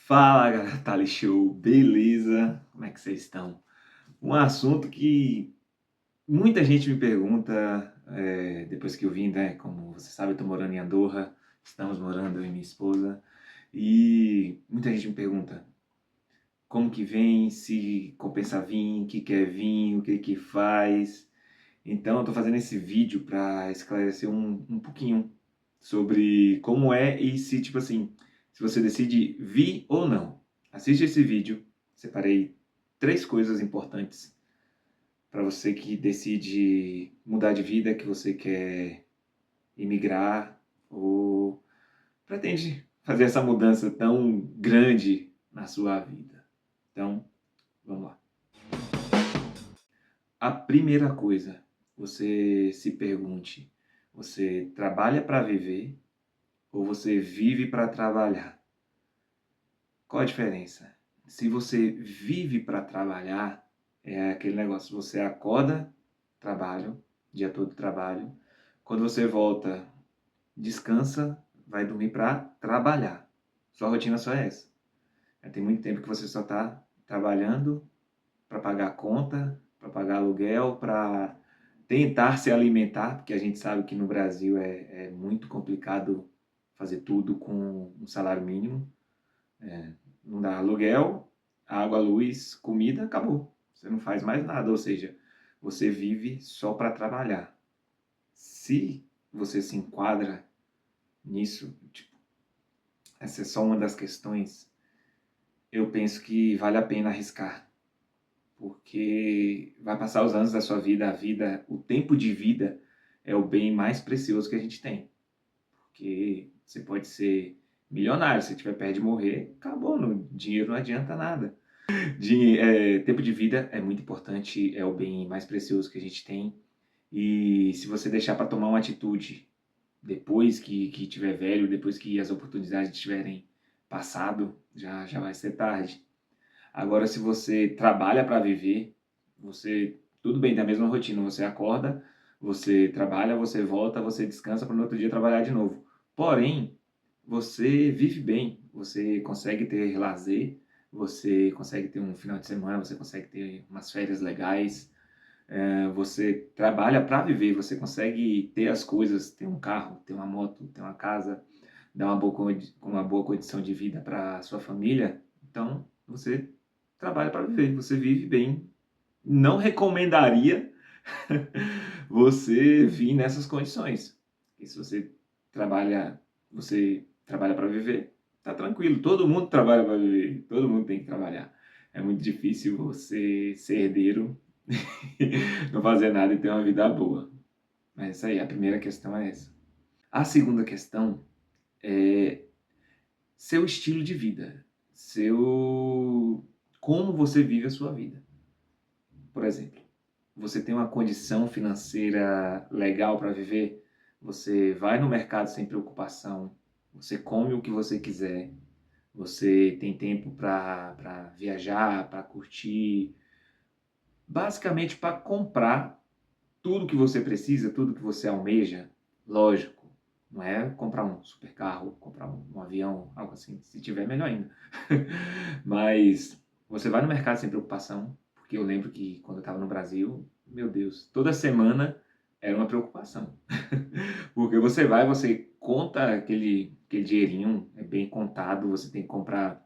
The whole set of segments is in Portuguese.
Fala, galera, Tali Show, beleza? Como é que vocês estão? Um assunto que muita gente me pergunta, depois que eu vim, né? Como você sabe, eu tô morando em Andorra, estamos morando eu e minha esposa, e muita gente me pergunta como que vem, se compensa vir, o que quer vir, o que que faz. Então eu tô fazendo esse vídeo para esclarecer um pouquinho sobre como é e se, tipo assim, se você decide vir ou não. Assiste esse vídeo, separei 3 coisas importantes para você que decide mudar de vida, que você quer imigrar ou pretende fazer essa mudança tão grande na sua vida. Então, vamos lá. A primeira coisa, você se pergunte: você trabalha para viver ou você vive para trabalhar? Qual a diferença? Se você vive para trabalhar, é aquele negócio, você acorda, trabalho, dia todo trabalho. Quando você volta, descansa, vai dormir para trabalhar. Sua rotina só é essa. Tem muito tempo que você só está trabalhando para pagar a conta, para pagar aluguel, para tentar se alimentar, porque a gente sabe que no Brasil é muito complicado fazer tudo com um salário mínimo. Não dá aluguel, água, luz, comida, acabou. Você não faz mais nada, ou seja, você vive só para trabalhar. Se você se enquadra nisso, tipo, essa é só uma das questões, eu penso que vale a pena arriscar, porque vai passar os anos da sua vida, a vida, o tempo de vida é o bem mais precioso que a gente tem. Porque você pode ser milionário, se tiver perto de morrer, acabou, dinheiro não adianta nada. Tempo de vida é muito importante, é o bem mais precioso que a gente tem. E se você deixar para tomar uma atitude depois que tiver velho, depois que as oportunidades tiverem passado, já vai ser tarde. Agora, se você trabalha para viver, você, tudo bem, tem a mesma rotina, você acorda, você trabalha, você volta, você descansa para no outro dia trabalhar de novo. Porém, você vive bem, você consegue ter lazer, você consegue ter um final de semana, você consegue ter umas férias legais, você trabalha para viver, você consegue ter as coisas, ter um carro, ter uma moto, ter uma casa, dar uma boa condição de vida para sua família. Então, você trabalha para viver, você vive bem. Não recomendaria você vir nessas condições. E se você trabalha para viver, tá tranquilo. Todo mundo trabalha para viver, todo mundo tem que trabalhar. É muito difícil você ser herdeiro, não fazer nada e ter uma vida boa. Mas isso aí, a primeira questão é essa. A segunda questão é seu estilo de vida, como você vive a sua vida. Por exemplo, você tem uma condição financeira legal para viver, você vai no mercado sem preocupação, você come o que você quiser, você tem tempo para viajar, para curtir, basicamente para comprar tudo que você precisa, tudo que você almeja, lógico, não é comprar um super carro, comprar um avião, algo assim, se tiver melhor ainda. Mas você vai no mercado sem preocupação, porque eu lembro que quando eu estava no Brasil, meu Deus, toda semana era uma preocupação. Porque você vai, você conta aquele dinheirinho, é bem contado, você tem que comprar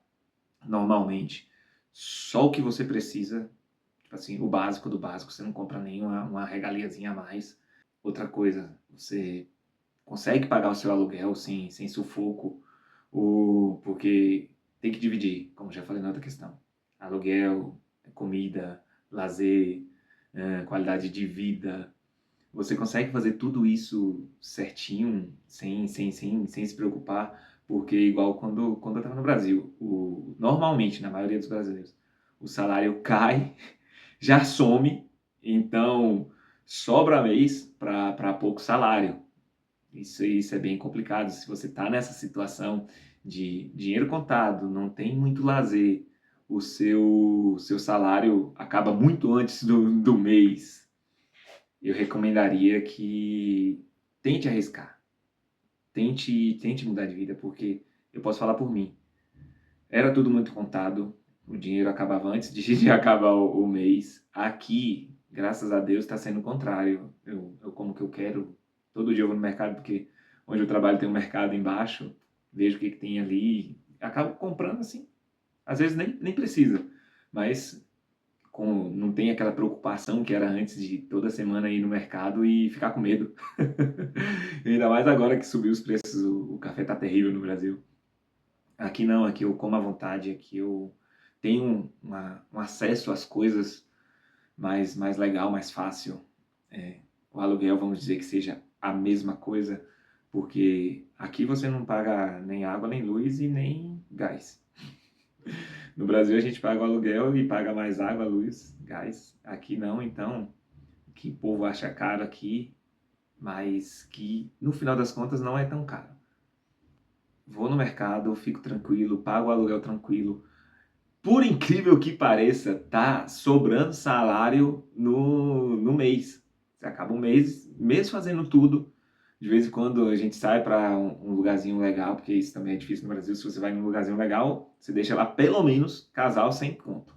normalmente só o que você precisa, tipo assim, o básico do básico, você não compra nenhuma uma regaliazinha a mais. Outra coisa, você consegue pagar o seu aluguel sem sufoco, porque tem que dividir, como já falei na outra questão. Aluguel, comida, lazer, qualidade de vida. Você consegue fazer tudo isso certinho, sem se preocupar, porque igual quando eu estava no Brasil, normalmente, na maioria dos brasileiros, o salário cai, já some, então sobra mês para pouco salário. Isso é bem complicado. Se você está nessa situação de dinheiro contado, não tem muito lazer, o seu salário acaba muito antes do mês, eu recomendaria que tente arriscar, tente mudar de vida, porque eu posso falar por mim. era tudo muito contado, o dinheiro acabava antes de acabar o mês. Aqui, graças a Deus, está sendo o contrário. Eu como que eu quero, todo dia eu vou no mercado, porque onde eu trabalho tem um mercado embaixo, vejo o que tem ali, acabo comprando assim. Às vezes nem precisa, mas não tem aquela preocupação que era antes de toda semana ir no mercado e ficar com medo. Ainda mais agora que subiu os preços, o café tá terrível no Brasil. Aqui não, aqui eu como à vontade, aqui eu tenho um acesso às coisas mais legal, mais fácil. O aluguel, vamos dizer que seja a mesma coisa, porque aqui você não paga nem água, nem luz e nem gás. No Brasil a gente paga o aluguel e paga mais água, luz, gás. Aqui não, então, que o povo acha caro aqui, mas que no final das contas não é tão caro. Vou no mercado, fico tranquilo, pago o aluguel tranquilo. Por incrível que pareça, tá sobrando salário no mês. Você acaba o mês, mesmo fazendo tudo. De vez em quando a gente sai para um lugarzinho legal, porque isso também é difícil no Brasil. Se você vai num lugarzinho legal, você deixa lá pelo menos casal sem conto.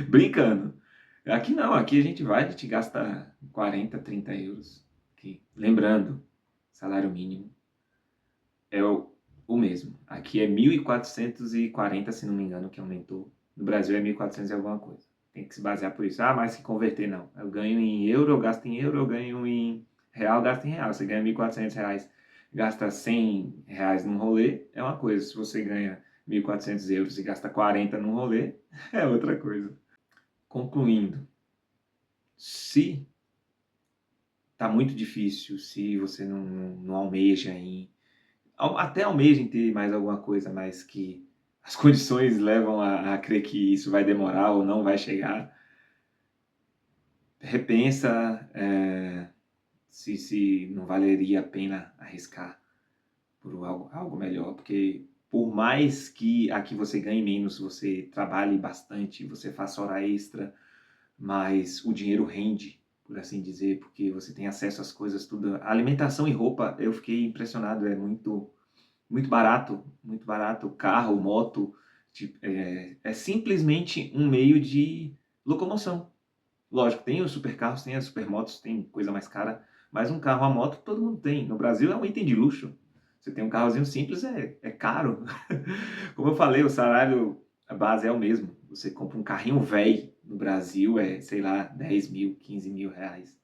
Brincando. Aqui não, aqui a gente vai, a gente gasta 40, 30 euros. Aqui. Lembrando, salário mínimo é o mesmo. Aqui é 1.440, se não me engano, que aumentou. No Brasil é 1.400 e alguma coisa. Tem que se basear por isso. Ah, mas se converter, não. Eu ganho em euro, eu gasto em euro, eu ganho em real, gasto em real. Você ganha 1.400 reais, gasta 100 reais num rolê, é uma coisa. Se você ganha 1.400 euros e gasta 40 num rolê, é outra coisa. Concluindo, se tá muito difícil, se você não almeja até almeja em ter mais alguma coisa, mas que as condições levam a crer que isso vai demorar ou não vai chegar, repensa se não valeria a pena arriscar por algo melhor, porque por mais que aqui você ganhe menos, você trabalhe bastante, você faça hora extra, mas o dinheiro rende, por assim dizer, porque você tem acesso às coisas tudo. A alimentação e roupa, eu fiquei impressionado, é muito barato, muito barato. Carro, moto, tipo, é simplesmente um meio de locomoção. Lógico, tem os supercarros, tem as supermotos, tem coisa mais cara, mas um carro, a moto, todo mundo tem. No Brasil é um item de luxo. Você tem um carrozinho simples, é caro. Como eu falei, o salário, a base é o mesmo. Você compra um carrinho velho no Brasil, sei lá, 10 mil, 15 mil reais.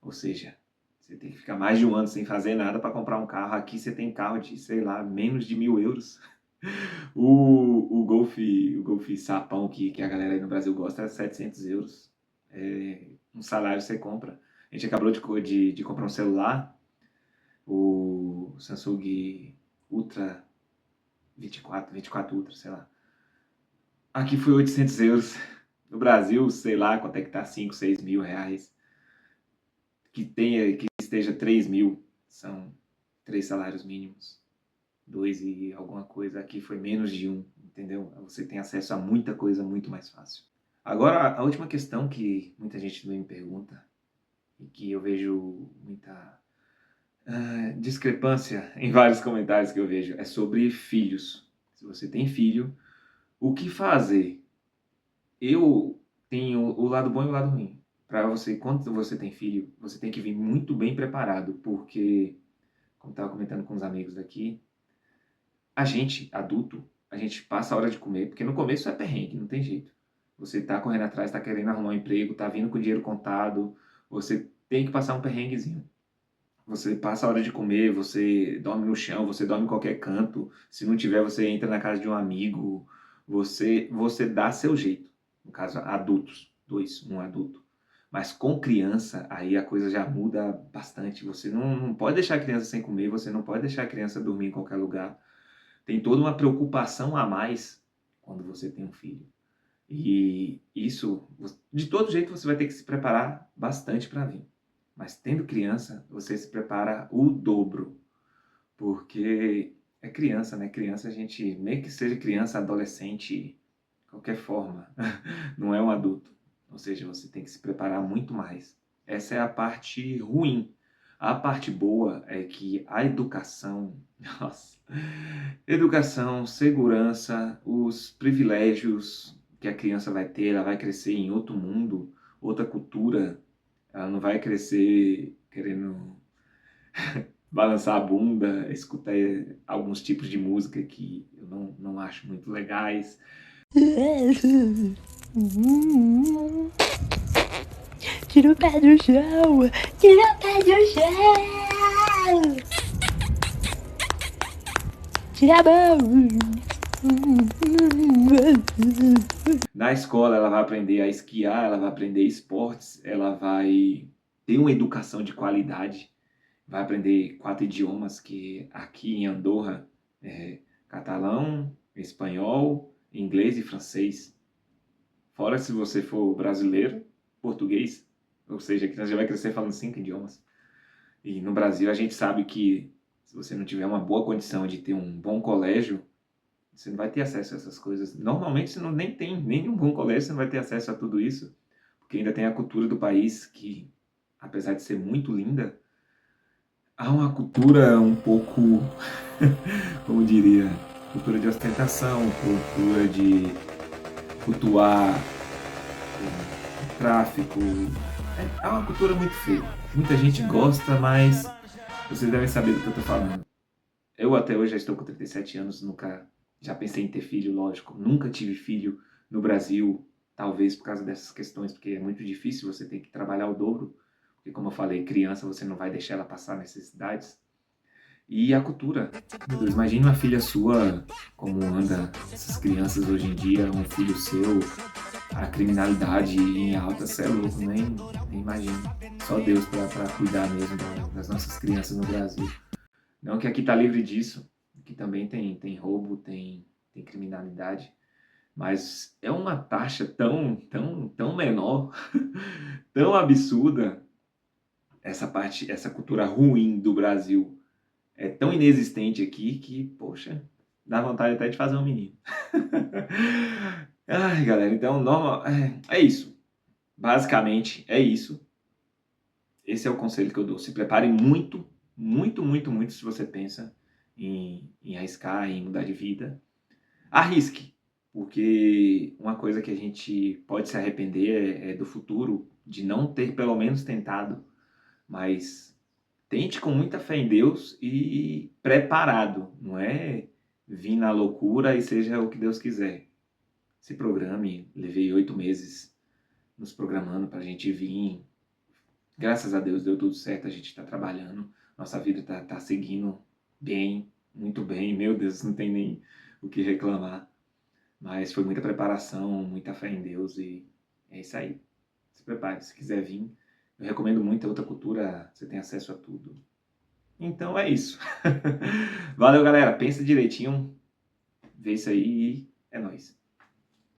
Ou seja, você tem que ficar mais de um ano sem fazer nada para comprar um carro. Aqui você tem carro de, sei lá, menos de 1.000 euros. O Golf Sapão que a galera aí no Brasil gosta é 700 euros. Um salário você compra. A gente acabou de comprar um celular, o Samsung Ultra 24 Ultra, sei lá. Aqui foi 800 euros. No Brasil, sei lá quanto é que tá, 5, 6 mil reais. Que esteja 3 mil, são 3 salários mínimos, 2 e alguma coisa, aqui foi menos de 1, entendeu? Você tem acesso a muita coisa muito mais fácil. Agora, a última questão que muita gente me pergunta, e que eu vejo muita discrepância em vários comentários que eu vejo, é sobre filhos. Se você tem filho, o que fazer? Eu tenho o lado bom e o lado ruim. Para você, quando você tem filho, você tem que vir muito bem preparado, porque, como estava comentando com os amigos daqui, a gente, adulto, a gente passa a hora de comer, porque no começo é perrengue, não tem jeito. Você tá correndo atrás, tá querendo arrumar um emprego, tá vindo com dinheiro contado, você tem que passar um perrenguezinho. Você passa a hora de comer, você dorme no chão, você dorme em qualquer canto. Se não tiver, você entra na casa de um amigo. Você dá seu jeito. No caso, adultos, um adulto. Mas com criança, aí a coisa já muda bastante. Você não pode deixar a criança sem comer, você não pode deixar a criança dormir em qualquer lugar. Tem toda uma preocupação a mais quando você tem um filho. E isso, de todo jeito, você vai ter que se preparar bastante para vir. Mas tendo criança, você se prepara o dobro. Porque é criança, né? Criança, a gente, meio que seja criança, adolescente, qualquer forma, não é um adulto. Ou seja, você tem que se preparar muito mais. Essa é a parte ruim. A parte boa é que a educação, nossa, educação, segurança, os privilégios que a criança vai ter, ela vai crescer em outro mundo, outra cultura, ela não vai crescer querendo balançar a bunda, escutar alguns tipos de música que eu não acho muito legais. Tira o pé do chão! Tira o pé do chão! Tira a mão! Na escola ela vai aprender a esquiar, ela vai aprender esportes, ela vai ter uma educação de qualidade, vai aprender 4 idiomas, que aqui em Andorra é catalão, espanhol, inglês e francês. Fora se você for brasileiro, português, ou seja, que você já vai crescer falando 5 idiomas. E no Brasil a gente sabe que se você não tiver uma boa condição de ter um bom colégio, você não vai ter acesso a essas coisas. Normalmente você não, nem tem nenhum bom colégio, você não vai ter acesso a tudo isso, porque ainda tem a cultura do país que, apesar de ser muito linda, há uma cultura um pouco, como diria, cultura de ostentação, cultura de cultuar o tráfico. É uma cultura muito feia. Muita gente gosta, mas vocês devem saber do que eu estou falando. Eu até hoje já estou com 37 anos, nunca já pensei em ter filho, lógico. Nunca tive filho no Brasil, talvez por causa dessas questões, porque é muito difícil, você tem que trabalhar o dobro. Porque como eu falei, criança você não vai deixar ela passar necessidades. E a cultura. Meu Deus, imagine uma filha sua, como anda essas crianças hoje em dia, um filho seu, a criminalidade em alta, você é louco, nem imagino. Só Deus para cuidar mesmo das nossas crianças no Brasil. Não que aqui tá livre disso, que também tem roubo, tem criminalidade, mas é uma taxa tão menor, tão absurda, essa parte, essa cultura ruim do Brasil é tão inexistente aqui que, poxa, dá vontade até de fazer um menino. Ai, galera, então, é isso. Basicamente, é isso. Esse é o conselho que eu dou. Se prepare muito, muito, muito, muito se você pensa em arriscar, em mudar de vida. Arrisque, porque uma coisa que a gente pode se arrepender é do futuro, de não ter pelo menos tentado. Mas tente com muita fé em Deus e preparado, não é vir na loucura e seja o que Deus quiser. Se programe, levei 8 meses nos programando para a gente vir. Graças a Deus deu tudo certo, a gente está trabalhando, nossa vida está seguindo bem, muito bem, meu Deus, não tem nem o que reclamar. Mas foi muita preparação, muita fé em Deus e é isso aí. Se prepare, se quiser vir. Eu recomendo muito a outra cultura, você tem acesso a tudo. Então é isso. Valeu, galera. Pensa direitinho, vê isso aí e é nóis.